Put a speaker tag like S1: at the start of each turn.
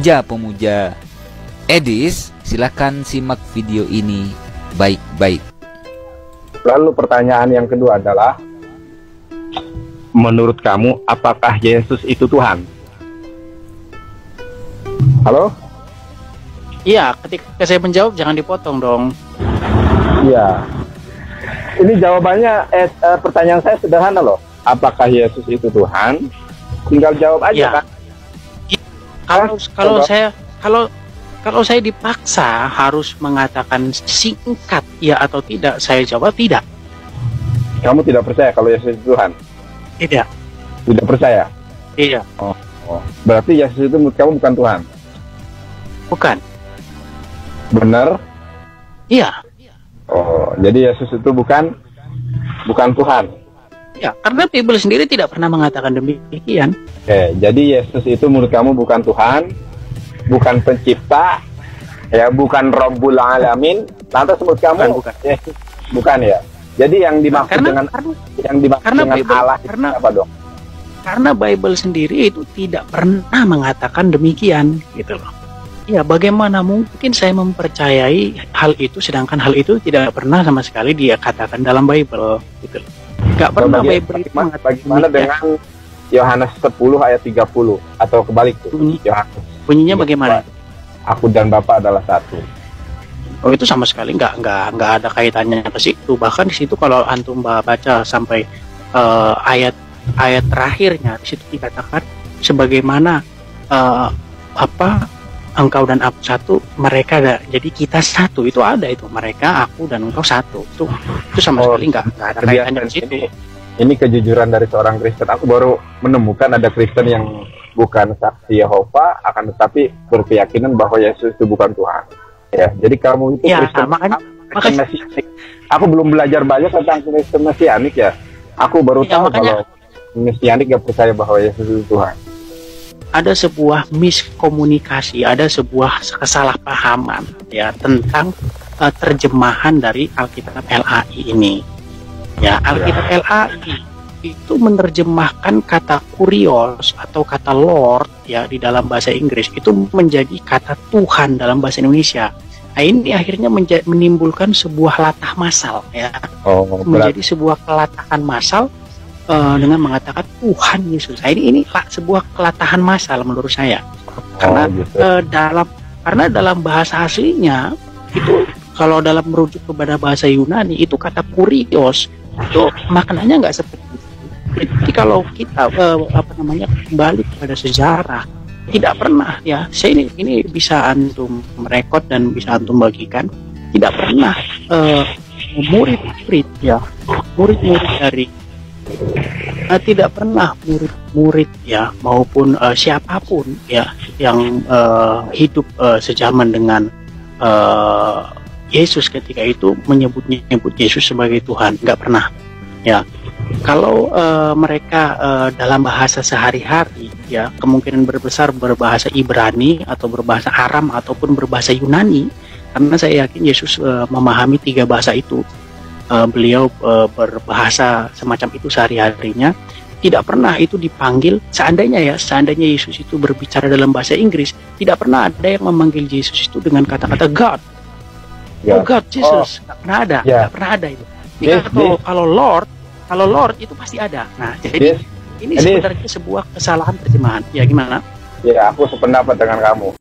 S1: pemuja Edis, silakan simak video ini baik-baik.
S2: Lalu pertanyaan yang kedua adalah, menurut kamu apakah Yesus itu Tuhan? Halo?
S3: Iya, ketika saya menjawab jangan dipotong dong.
S2: Iya. Ini jawabannya, pertanyaan saya sederhana loh. Apakah Yesus itu Tuhan? Tinggal jawab aja
S3: Ya.
S2: kan.
S3: Kalau saya dipaksa harus mengatakan singkat ya atau tidak, saya jawab tidak.
S2: Kamu tidak percaya kalau Yesus itu Tuhan?
S3: Tidak.
S2: Tidak percaya?
S3: Iya.
S2: Oh. Berarti Yesus itu menurut kamu bukan Tuhan?
S3: Bukan.
S2: Benar?
S3: Iya.
S2: Oh, jadi Yesus itu bukan Tuhan.
S3: Ya, karena Bible sendiri tidak pernah mengatakan demikian.
S2: Oke, jadi Yesus itu menurut kamu bukan Tuhan, bukan pencipta, ya, bukan Rabbul Alamin. Lantas menurut kamu
S3: Bukan.
S2: Yesus bukan ya? Jadi yang dimaksud dengan Allah itu apa dong?
S3: Karena Bible sendiri itu tidak pernah mengatakan demikian, gitu loh. Ya, bagaimana mungkin saya mempercayai hal itu sedangkan hal itu tidak pernah sama sekali dia katakan dalam Bible, gitu loh. Gak pernah Bible itu mengatakan
S2: bagaimana dengan Yohanes 10 ayat 30 atau kebalik tuh?
S3: Bunyinya bagaimana?
S2: Aku dan Bapa adalah satu.
S3: Oh, itu sama sekali nggak ada kaitannya ke situ. Bahkan di situ kalau antum baca sampai ayat terakhirnya, di situ dikatakan sebagaimana engkau dan aku satu, mereka ada, jadi kita satu. Itu ada itu, mereka, aku dan engkau satu. Itu sama sekali nggak ada kaitannya di situ.
S2: Ini kejujuran dari seorang Kristen. Aku baru menemukan ada Kristen yang bukan saksi Yehova, akan tetapi berkeyakinan bahwa Yesus itu bukan Tuhan. Ya, jadi kamu itu
S3: ya,
S2: Kristen,
S3: makanya
S2: Mesianik. Aku belum belajar banyak tentang Kristen Mesianik ya. Aku baru tahu kalau Mesianik gak percaya bahwa Yesus itu Tuhan.
S3: Ada sebuah miskomunikasi, ada sebuah kesalahpahaman ya tentang terjemahan dari Alkitab LAI ini. Ya, Alkitab LAI itu menerjemahkan kata kurios atau kata Lord ya di dalam bahasa Inggris itu menjadi kata Tuhan dalam bahasa Indonesia. Nah, ini akhirnya menimbulkan sebuah latah masal ya. Menjadi sebuah kelatahan masal dengan mengatakan Tuhan Yesus. Nah, ini sebuah kelatahan masal menurut saya. Karena karena dalam bahasa aslinya itu kalau dalam merujuk kepada bahasa Yunani itu kata kurios itu maknanya nggak seperti itu. Jadi kalau kita kembali kepada sejarah, tidak pernah ya. Saya ini bisa antum merekod dan bisa antum bagikan. Tidak pernah murid-murid dari tidak pernah murid-murid ya maupun siapapun ya yang hidup sejaman dengan Yesus ketika itu menyebut Yesus sebagai Tuhan, nggak pernah ya. Kalau mereka dalam bahasa sehari-hari ya kemungkinan berbesar berbahasa Ibrani atau berbahasa Aram ataupun berbahasa Yunani, karena saya yakin Yesus memahami 3 bahasa itu. Beliau berbahasa semacam itu sehari-harinya. Tidak pernah itu dipanggil, seandainya Yesus itu berbicara dalam bahasa Inggris, tidak pernah ada yang memanggil Yesus itu dengan kata-kata God. Oh God, Jesus, nggak pernah ada, nggak pernah ada itu. Kalau Lord itu pasti ada. Nah, jadi ini sebenarnya sebuah kesalahan terjemahan. Ya gimana?
S2: Ya, aku sependapat dengan kamu.